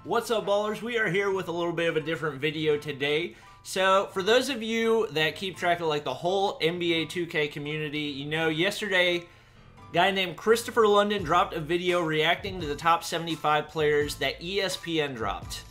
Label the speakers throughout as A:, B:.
A: What's up, ballers? We are here with a little bit of a different video today. So, for those of you that keep track of like the whole NBA 2K community, you know, yesterday, a guy named Christopher London dropped a video reacting to the top 75 players that ESPN dropped.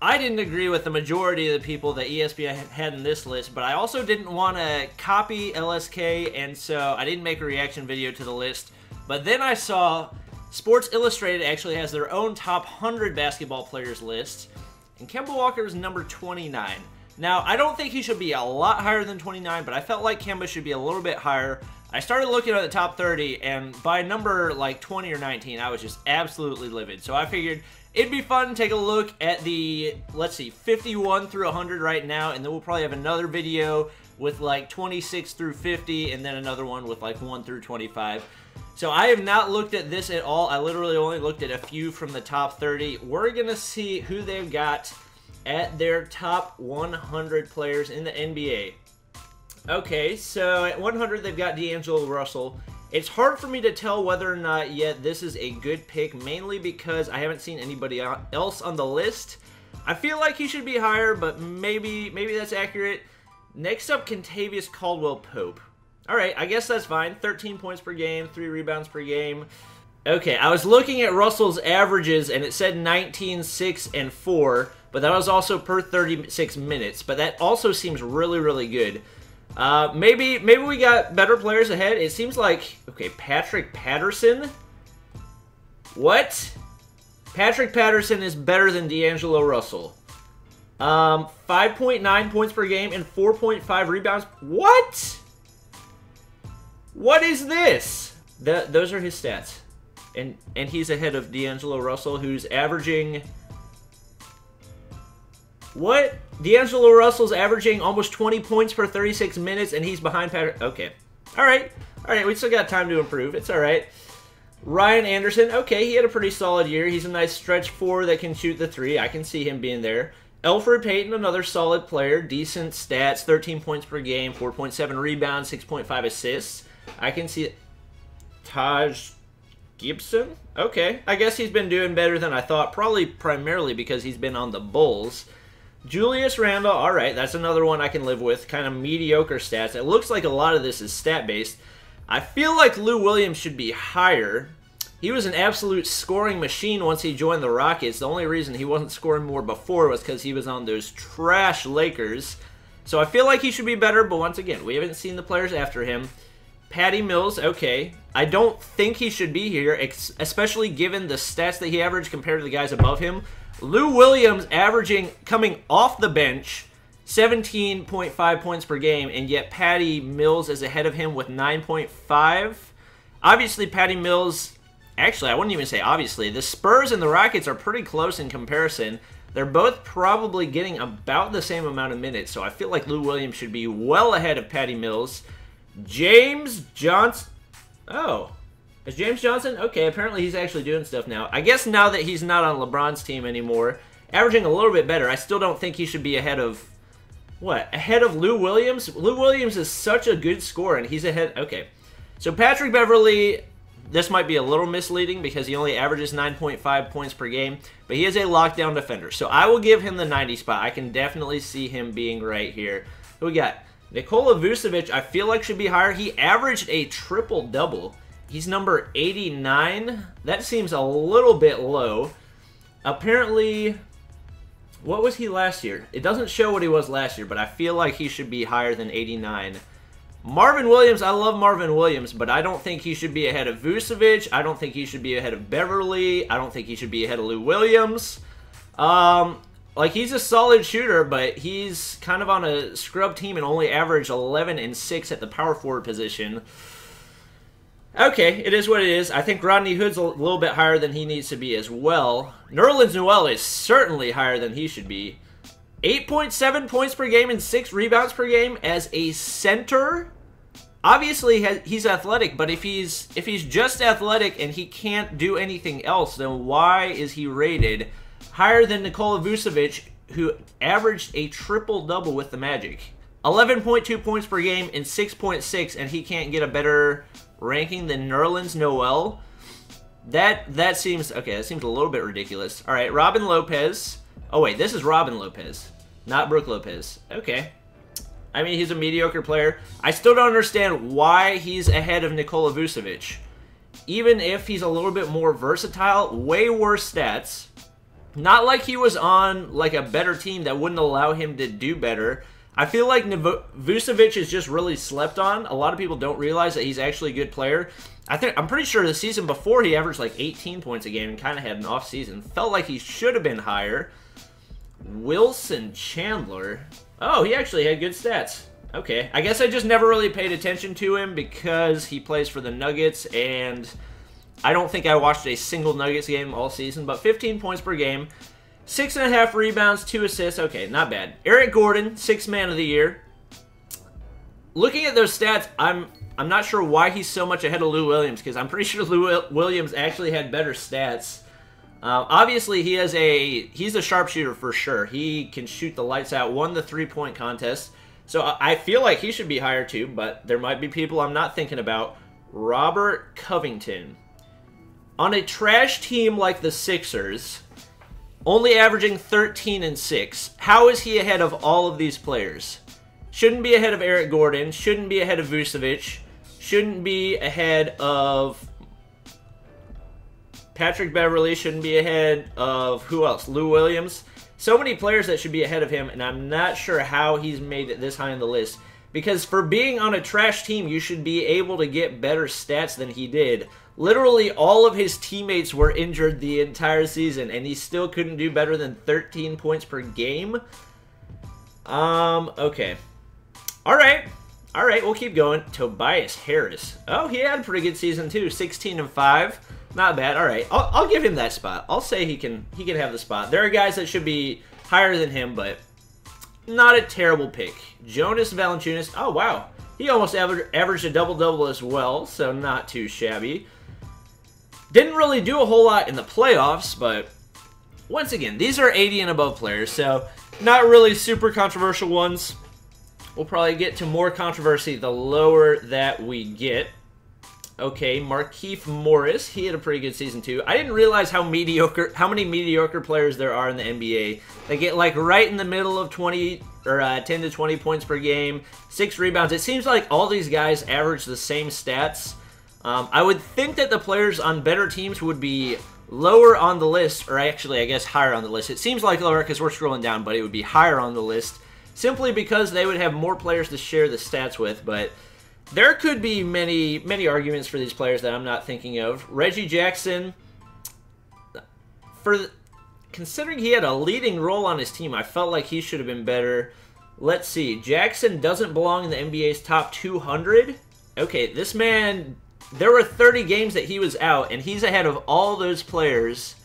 A: I didn't agree with the majority of the people that ESPN had in this list, but I also didn't want to copy LSK, and so I didn't make a reaction video to the list. But then I saw Sports Illustrated actually has their own top 100 basketball players list, and Kemba Walker is number 29. Now, I don't think he should be a lot higher than 29, but I felt like Kemba should be a little bit higher. I started looking at the top 30, and by number like 20 or 19, I was just absolutely livid. So I figured it'd be fun to take a look at the, let's see, 51 through 100 right now, and then we'll probably have another video with like 26 through 50, and then another one with like 1 through 25. So I have not looked at this at all. I literally only looked at a few from the top 30. We're going to see who they've got at their top 100 players in the NBA. Okay, so at 100 they've got D'Angelo Russell. It's hard for me to tell whether or not yet this is a good pick, mainly because I haven't seen anybody else on the list. I feel like he should be higher, but maybe that's accurate. Next up, Kentavious Caldwell-Pope. Alright, I guess that's fine. 13 points per game, 3 rebounds per game. Okay, I was looking at Russell's averages, and it said 19, 6, and 4, but that was also per 36 minutes. But that also seems really, really good. Maybe we got better players ahead. It seems like, okay, Patrick Patterson? What? Patrick Patterson is better than D'Angelo Russell. 5.9 points per game and 4.5 rebounds. What? What is this? Those are his stats. And he's ahead of D'Angelo Russell, who's averaging... What? D'Angelo Russell's averaging almost 20 points per 36 minutes, and he's behind Patrick... Okay. Alright. Alright, we still got time to improve. It's alright. Ryan Anderson. Okay, he had a pretty solid year. He's a nice stretch four that can shoot the three. I can see him being there. Elfrid Payton, another solid player. Decent stats. 13 points per game. 4.7 rebounds. 6.5 assists. I can see... Taj Gibson? Okay. I guess he's been doing better than I thought. Probably primarily because he's been on the Bulls. Julius Randle. Alright, that's another one I can live with. Kind of mediocre stats. It looks like a lot of this is stat-based. I feel like Lou Williams should be higher. He was an absolute scoring machine once he joined the Rockets. The only reason he wasn't scoring more before was because he was on those trash Lakers. So I feel like he should be better, but once again, we haven't seen the players after him. Patty Mills, okay. I don't think he should be here, especially given the stats that he averaged compared to the guys above him. Lou Williams averaging, coming off the bench, 17.5 points per game, and yet Patty Mills is ahead of him with 9.5. Obviously, Patty Mills... Actually, I wouldn't even say obviously. The Spurs and the Rockets are pretty close in comparison. They're both probably getting about the same amount of minutes, so I feel like Lou Williams should be well ahead of Patty Mills. James Johnson. Oh. Is James Johnson? Okay, apparently he's actually doing stuff now. I guess now that he's not on LeBron's team anymore, averaging a little bit better, I still don't think he should be ahead of... What? Ahead of Lou Williams? Lou Williams is such a good scorer, and he's ahead... Okay. So Patrick Beverley... This might be a little misleading because he only averages 9.5 points per game, but he is a lockdown defender. So I will give him the 90 spot. I can definitely see him being right here. Who we got? Nikola Vucevic, I feel like should be higher. He averaged a triple-double. He's number 89. That seems a little bit low. Apparently, what was he last year? It doesn't show what he was last year, but I feel like he should be higher than 89. Marvin Williams, I love Marvin Williams, but I don't think he should be ahead of Vucevic. I don't think he should be ahead of Beverly. I don't think he should be ahead of Lou Williams. Like, he's a solid shooter, but he's kind of on a scrub team and only averaged 11 and 6 at the power forward position. Okay, it is what it is. I think Rodney Hood's a little bit higher than he needs to be as well. Nerlens Noel is certainly higher than he should be. 8.7 points per game and 6 rebounds per game as a center. Obviously, he's athletic, but if he's just athletic and he can't do anything else, then why is he rated higher than Nikola Vucevic, who averaged a triple-double with the Magic? 11.2 points per game and 6.6, and he can't get a better ranking than Nerlens Noel? That seems... Okay, that seems a little bit ridiculous. All right, Robin Lopez. Oh, wait, this is Robin Lopez, not Brooke Lopez. Okay. I mean, he's a mediocre player. I still don't understand why he's ahead of Nikola Vucevic. Even if he's a little bit more versatile, way worse stats. Not like he was on like a better team that wouldn't allow him to do better. I feel like Vucevic is just really slept on. A lot of people don't realize that he's actually a good player. I'm pretty sure the season before he averaged like 18 points a game and kind of had an off season. Felt like he should have been higher. Wilson Chandler. Oh, he actually had good stats. Okay, I guess I just never really paid attention to him because he plays for the Nuggets, and I don't think I watched a single Nuggets game all season, but 15 points per game, 6.5 rebounds, 2 assists. Okay, not bad. Eric Gordon, 6th man of the year. Looking at those stats, I'm not sure why he's so much ahead of Lou Williams, because I'm pretty sure Lou Williams actually had better stats. Obviously, he's a sharpshooter for sure. He can shoot the lights out, won the three-point contest. So I feel like he should be higher too, but there might be people I'm not thinking about. Robert Covington. On a trash team like the Sixers, only averaging 13 and 6, how is he ahead of all of these players? Shouldn't be ahead of Eric Gordon, shouldn't be ahead of Vucevic, shouldn't be ahead of Patrick Beverly, shouldn't be ahead of, who else? Lou Williams. So many players that should be ahead of him, and I'm not sure how he's made it this high on the list. Because for being on a trash team, you should be able to get better stats than he did. Literally, all of his teammates were injured the entire season, and he still couldn't do better than 13 points per game. Okay. Alright, we'll keep going. Tobias Harris. Oh, he had a pretty good season too, 16 and 5. Not bad. All right, I'll give him that spot. I'll say he can have the spot. There are guys that should be higher than him, but not a terrible pick. Jonas Valanciunas. Oh wow, he almost averaged a double-double as well, so not too shabby. Didn't really do a whole lot in the playoffs, but once again, these are 80 and above players, so not really super controversial ones. We'll probably get to more controversy the lower that we get. Okay, Markieff Morris, he had a pretty good season too. I didn't realize how many mediocre players there are in the NBA. They get like right in the middle of 20 or 10 to 20 points per game, 6 rebounds. It seems like all these guys average the same stats. I would think that the players on better teams would be lower on the list, or actually I guess higher on the list. It seems like lower because we're scrolling down, but it would be higher on the list simply because they would have more players to share the stats with, but there could be many arguments for these players that I'm not thinking of. Reggie Jackson, considering he had a leading role on his team, I felt like he should have been better. Let's see. Jackson doesn't belong in the NBA's top 200. Okay, this man, there were 30 games that he was out, and he's ahead of all those players.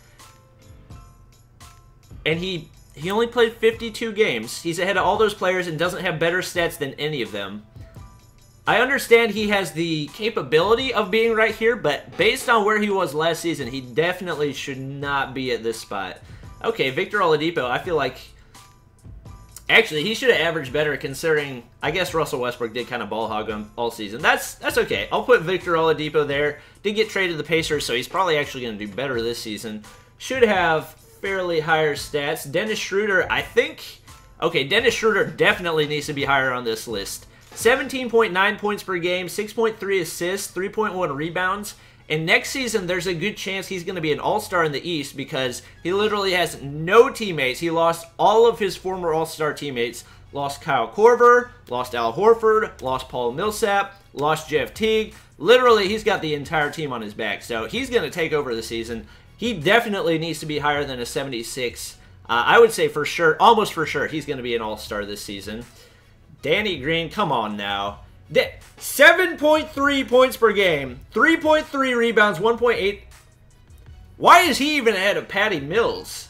A: And he only played 52 games. He's ahead of all those players and doesn't have better stats than any of them. I understand he has the capability of being right here, but based on where he was last season, he definitely should not be at this spot. Okay, Victor Oladipo, I feel like... Actually, he should have averaged better considering... I guess Russell Westbrook did kind of ball hog him all season. That's okay. I'll put Victor Oladipo there. Did get traded to the Pacers, so he's probably actually going to do better this season. Should have fairly higher stats. Dennis Schroeder, I think... Okay, Dennis Schroeder definitely needs to be higher on this list. 17.9 points per game, 6.3 assists, 3.1 rebounds, and next season there's a good chance he's going to be an all-star in the East because he literally has no teammates. He lost all of his former all-star teammates. Lost Kyle Korver, lost Al Horford, lost Paul Millsap, lost Jeff Teague. Literally, he's got the entire team on his back, so he's going to take over the season. He definitely needs to be higher than a 76. I would say for sure, almost for sure, he's going to be an all-star this season. Danny Green, come on now. 7.3 points per game, 3.3 rebounds, 1.8. Why is he even ahead of Patty Mills?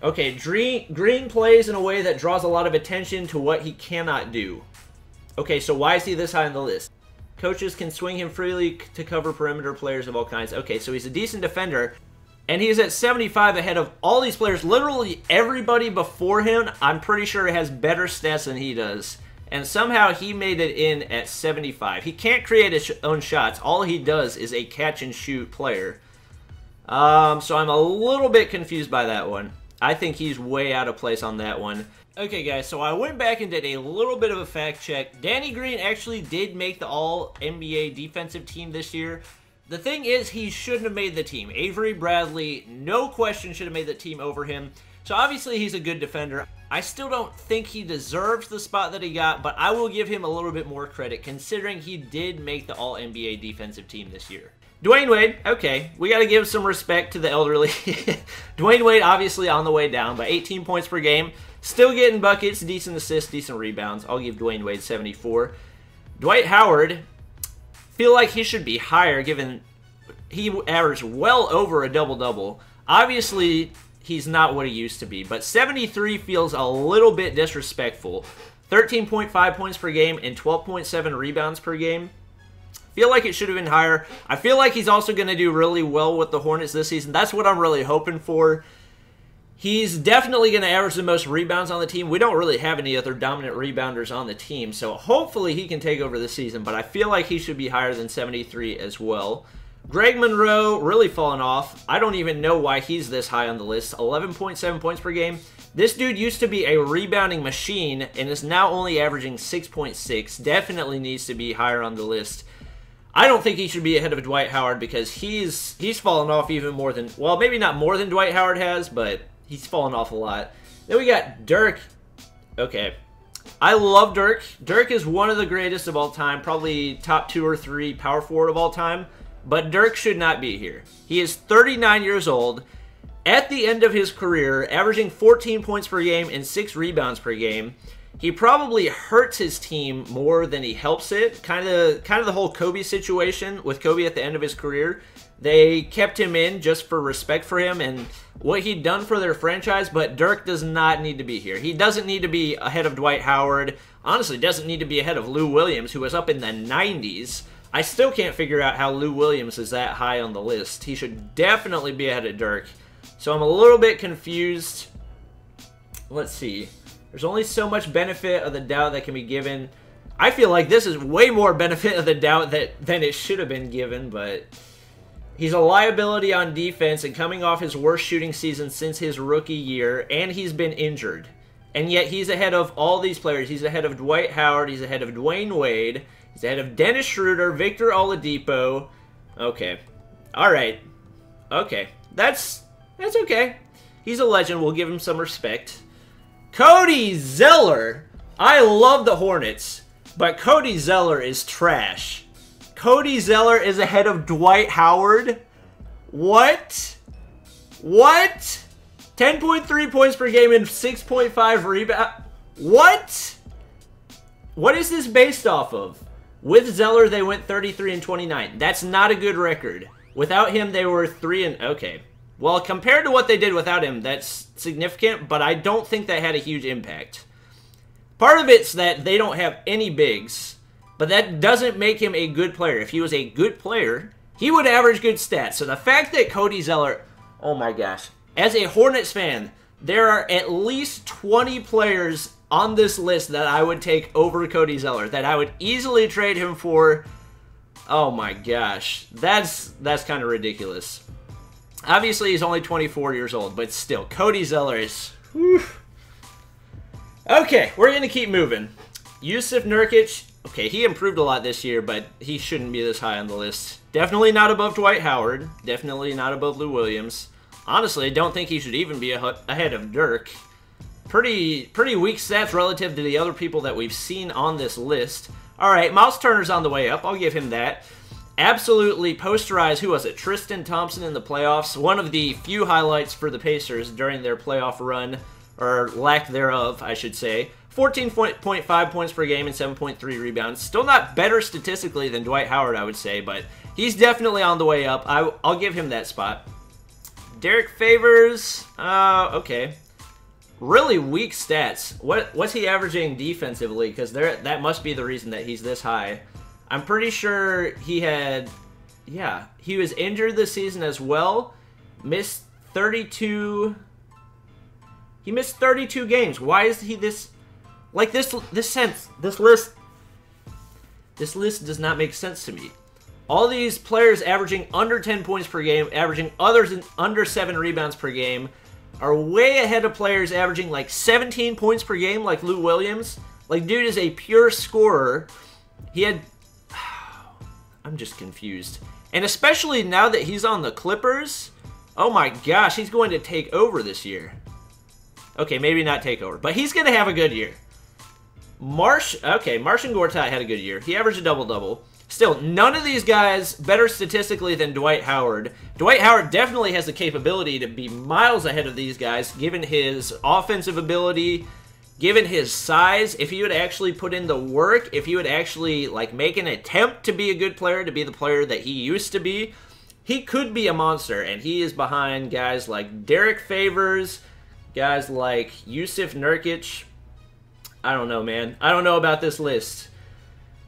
A: Okay, Green plays in a way that draws a lot of attention to what he cannot do. Okay, so why is he this high on the list? Coaches can swing him freely to cover perimeter players of all kinds. Okay, so he's a decent defender. And he's at 75 ahead of all these players. Literally everybody before him, I'm pretty sure has better stats than he does. And somehow he made it in at 75. He can't create his own shots. All he does is a catch-and-shoot player. So I'm a little bit confused by that one. I think he's way out of place on that one. Okay, guys, so I went back and did a little bit of a fact check. Danny Green actually did make the All-NBA defensive team this year. The thing is, he shouldn't have made the team. Avery Bradley, no question, should have made the team over him. So obviously he's a good defender. I still don't think he deserves the spot that he got, but I will give him a little bit more credit considering he did make the All-NBA defensive team this year. Dwayne Wade, okay, we got to give some respect to the elderly. Dwayne Wade obviously on the way down by 18 points per game. Still getting buckets, decent assists, decent rebounds. I'll give Dwayne Wade 74. Dwight Howard, feel like he should be higher given he averaged well over a double-double. Obviously, he's not what he used to be, but 73 feels a little bit disrespectful. 13.5 points per game and 12.7 rebounds per game. Feel like it should have been higher. I feel like he's also going to do really well with the Hornets this season. That's what I'm really hoping for. He's definitely going to average the most rebounds on the team. We don't really have any other dominant rebounders on the team, so hopefully he can take over the season, but I feel like he should be higher than 73 as well. Greg Monroe, really falling off. I don't even know why he's this high on the list. 11.7 points per game. This dude used to be a rebounding machine and is now only averaging 6.6. Definitely needs to be higher on the list. I don't think he should be ahead of Dwight Howard because he's fallen off even more than, well, maybe not more than Dwight Howard has, but he's fallen off a lot. Then we got Dirk. Okay. I love Dirk. Dirk is one of the greatest of all time, probably top 2 or 3 power forward of all time, but Dirk should not be here. He is 39 years old. At the end of his career, averaging 14 points per game and 6 rebounds per game. He probably hurts his team more than he helps it. Kind of the whole Kobe situation with Kobe at the end of his career. They kept him in just for respect for him and what he'd done for their franchise, but Dirk does not need to be here. He doesn't need to be ahead of Dwight Howard. Honestly, doesn't need to be ahead of Lou Williams, who was up in the 90s. I still can't figure out how Lou Williams is that high on the list. He should definitely be ahead of Dirk. So I'm a little bit confused. Let's see. There's only so much benefit of the doubt that can be given. I feel like this is way more benefit of the doubt than it should have been given, but he's a liability on defense and coming off his worst shooting season since his rookie year, and he's been injured. And yet he's ahead of all these players. He's ahead of Dwight Howard. He's ahead of Dwayne Wade. He's ahead of Dennis Schroeder, Victor Oladipo. Okay. All right. Okay. That's okay. He's a legend. We'll give him some respect. Cody Zeller. I love the Hornets, but Cody Zeller is trash. Cody Zeller is ahead of Dwight Howard? What? What? 10.3 points per game and 6.5 rebounds? What? What is this based off of? With Zeller, they went 33 and 29. That's not a good record. Without him, they were 3 and... Okay. Well, compared to what they did without him, that's significant, but I don't think that had a huge impact. Part of it's that they don't have any bigs, but that doesn't make him a good player. If he was a good player, he would average good stats. So the fact that Cody Zeller... Oh my gosh. As a Hornets fan, there are at least 20 players on this list that I would take over Cody Zeller, that I would easily trade him for. Oh my gosh. That's kind of ridiculous. Obviously, he's only 24 years old, but still, Cody Zeller is... Whew. Okay, we're going to keep moving. Yusuf Nurkic, okay, he improved a lot this year, but he shouldn't be this high on the list. Definitely not above Dwight Howard. Definitely not above Lou Williams. Honestly, I don't think he should even be ahead of Dirk. Pretty weak stats relative to the other people that we've seen on this list. All right, Miles Turner's on the way up. I'll give him that. Absolutely posterized, who was it? Tristan Thompson in the playoffs. One of the few highlights for the Pacers during their playoff run, or lack thereof, I should say. 14.5 points per game and 7.3 rebounds. Still not better statistically than Dwight Howard, I would say, but he's definitely on the way up. I'll give him that spot. Derek Favors, okay. Really weak stats. What's he averaging defensively? Because that must be the reason that he's this high. I'm pretty sure he had, yeah, he was injured this season as well. Missed 32. He missed 32 games. Why is he this? Like this list does not make sense to me. All these players averaging under 10 points per game, averaging under 7 rebounds per game, are way ahead of players averaging like 17 points per game like Lou Williams. Like, dude is a pure scorer. He had... I'm just confused. And especially now that he's on the Clippers, oh my gosh, he's going to take over this year. Okay, maybe not take over, but he's going to have a good year. Marcin Gortat had a good year. He averaged a double-double. Still, none of these guys better statistically than Dwight Howard. Dwight Howard definitely has the capability to be miles ahead of these guys, given his offensive ability, given his size. If he would actually put in the work, if he would actually like make an attempt to be a good player, to be the player that he used to be, he could be a monster. And he is behind guys like Derek Favors, guys like Yusuf Nurkic. I don't know, man. I don't know about this list.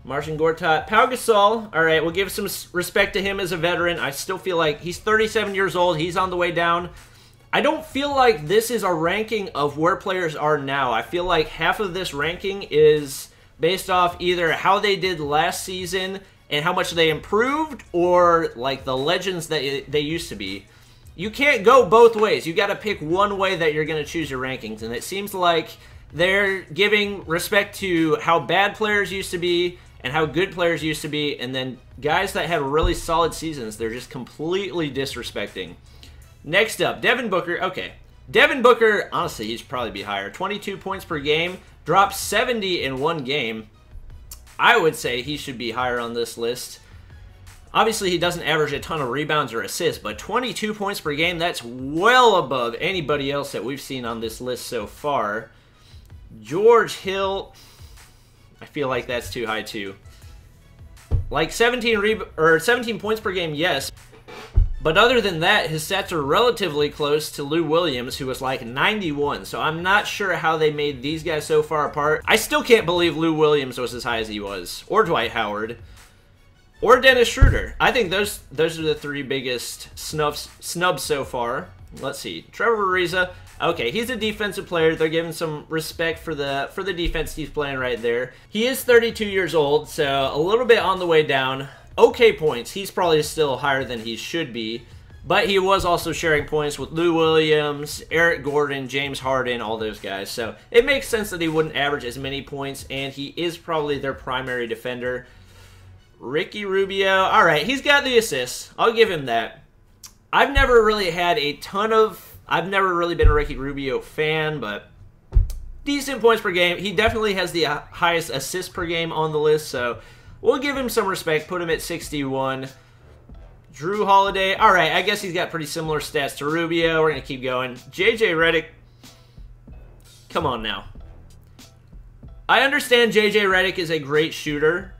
A: Marcin Gortat. Pau Gasol. All right, we'll give some respect to him as a veteran. I still feel like he's 37 years old. He's on the way down. I don't feel like this is a ranking of where players are now. I feel like half of this ranking is based off either how they did last season and how much they improved, or like the legends that they used to be. You can't go both ways. You got to pick one way that you're going to choose your rankings, and it seems like they're giving respect to how bad players used to be and how good players used to be, and then guys that had really solid seasons, they're just completely disrespecting. Next up, Devin Booker. Okay, Devin Booker, honestly, he should probably be higher. 22 points per game, dropped 70 in one game. I would say he should be higher on this list. Obviously, he doesn't average a ton of rebounds or assists, but 22 points per game, that's well above anybody else that we've seen on this list so far. George Hill, I feel like that's too high too. Like 17 points per game, yes. But other than that, his stats are relatively close to Lou Williams, who was like 91. So I'm not sure how they made these guys so far apart. I still can't believe Lou Williams was as high as he was. Or Dwight Howard. Or Dennis Schroeder. I think those are the three biggest snubs so far. Let's see. Trevor Ariza. Okay, he's a defensive player. They're giving some respect for the defense he's playing right there. He is 32 years old, so a little bit on the way down. Okay points. He's probably still higher than he should be. But he was also sharing points with Lou Williams, Eric Gordon, James Harden, all those guys. So it makes sense that he wouldn't average as many points, and he is probably their primary defender. Ricky Rubio. All right, he's got the assists. I'll give him that. I've never really been a Ricky Rubio fan, but decent points per game. He definitely has the highest assists per game on the list, so we'll give him some respect, put him at 61. Drew Holiday. All right, I guess he's got pretty similar stats to Rubio. We're going to keep going. JJ Redick. Come on now. I understand JJ Redick is a great shooter,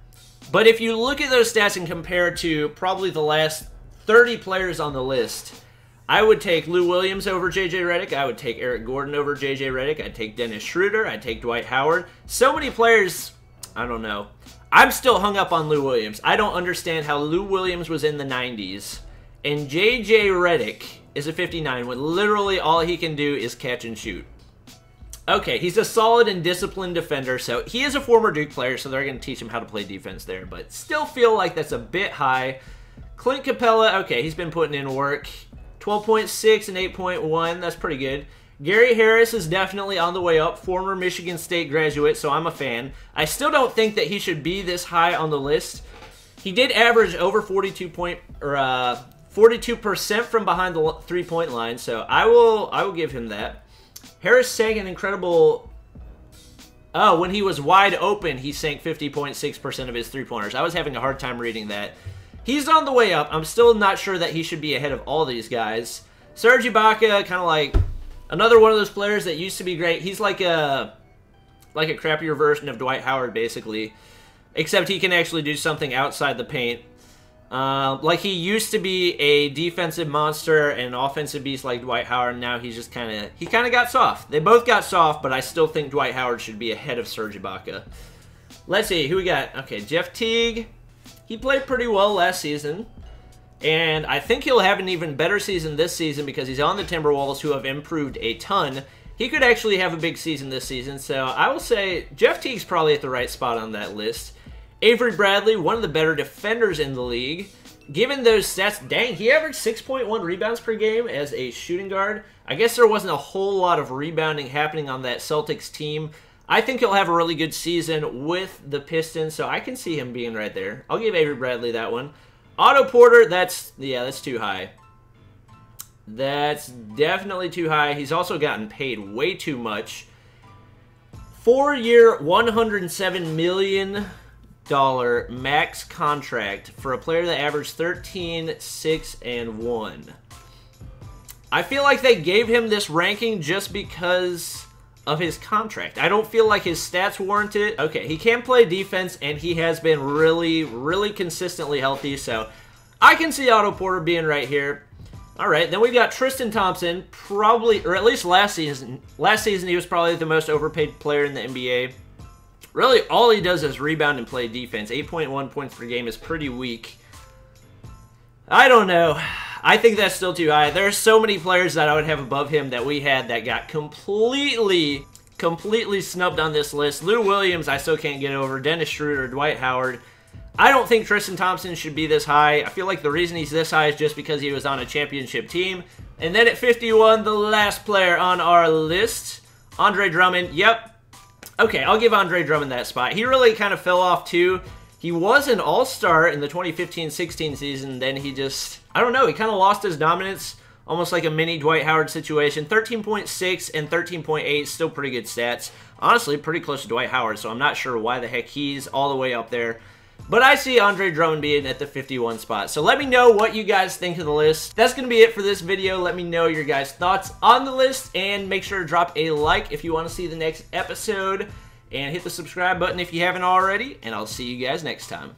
A: but if you look at those stats and compare to probably the last 30 players on the list, I would take Lou Williams over JJ Redick. I would take Eric Gordon over JJ Redick. I'd take Dennis Schroeder. I'd take Dwight Howard. So many players, I don't know. I'm still hung up on Lou Williams. I don't understand how Lou Williams was in the 90s and JJ Redick is a 59 when literally all he can do is catch and shoot. Okay, he's a solid and disciplined defender, so he is a former Duke player, so they're going to teach him how to play defense there, but still feel like that's a bit high. Clint Capella, okay, he's been putting in work. 12.6 and 8.1, that's pretty good. Gary Harris is definitely on the way up, former Michigan State graduate, so I'm a fan. I still don't think that he should be this high on the list. He did average over 42% from behind the three-point line, so I will give him that. Harris sank an incredible... Oh, when he was wide open, he sank 50.6% of his three-pointers. I was having a hard time reading that. He's on the way up. I'm still not sure that he should be ahead of all these guys. Serge Ibaka, kind of like another one of those players that used to be great. He's like a crappier version of Dwight Howard, basically. Except he can actually do something outside the paint. Like he used to be a defensive monster and an offensive beast like Dwight Howard. Now he's just kind of got soft. They both got soft, but I still think Dwight Howard should be ahead of Serge Ibaka. Let's see, who we got? Okay, Jeff Teague. He played pretty well last season, and I think he'll have an even better season this season because he's on the Timberwolves, who have improved a ton. He could actually have a big season this season, so I will say Jeff Teague's probably at the right spot on that list. Avery Bradley, one of the better defenders in the league. Given those stats, dang, he averaged 6.1 rebounds per game as a shooting guard. I guess there wasn't a whole lot of rebounding happening on that Celtics team. I think he'll have a really good season with the Pistons, so I can see him being right there. I'll give Avery Bradley that one. Otto Porter, that's too high. That's definitely too high. He's also gotten paid way too much. 4-year, $107 million max contract for a player that averaged 13, 6, and 1. I feel like they gave him this ranking just because of his contract. I don't feel like his stats warrant it. Okay, he can play defense, and he has been really, really consistently healthy, so I can see Otto Porter being right here. All right, then we've got Tristan Thompson, probably, or at least last season. Last season, he was probably the most overpaid player in the NBA. Really, all he does is rebound and play defense. 8.1 points per game is pretty weak. I don't know. I think that's still too high. There are so many players that I would have above him that we had that got completely snubbed on this list. Lou Williams, I still can't get over. Dennis Schroeder, Dwight Howard. I don't think Tristan Thompson should be this high. I feel like the reason he's this high is just because he was on a championship team. And then at 51, the last player on our list, Andre Drummond. Yep. Okay, I'll give Andre Drummond that spot. He really kind of fell off too. He was an all-star in the 2015-16 season, then he just, I don't know, he kind of lost his dominance, almost like a mini Dwight Howard situation. 13.6 and 13.8, still pretty good stats. Honestly, pretty close to Dwight Howard, so I'm not sure why the heck he's all the way up there. But I see Andre Drummond being at the 51 spot. So let me know what you guys think of the list. That's going to be it for this video. Let me know your guys' thoughts on the list. And make sure to drop a like if you want to see the next episode. And hit the subscribe button if you haven't already. And I'll see you guys next time.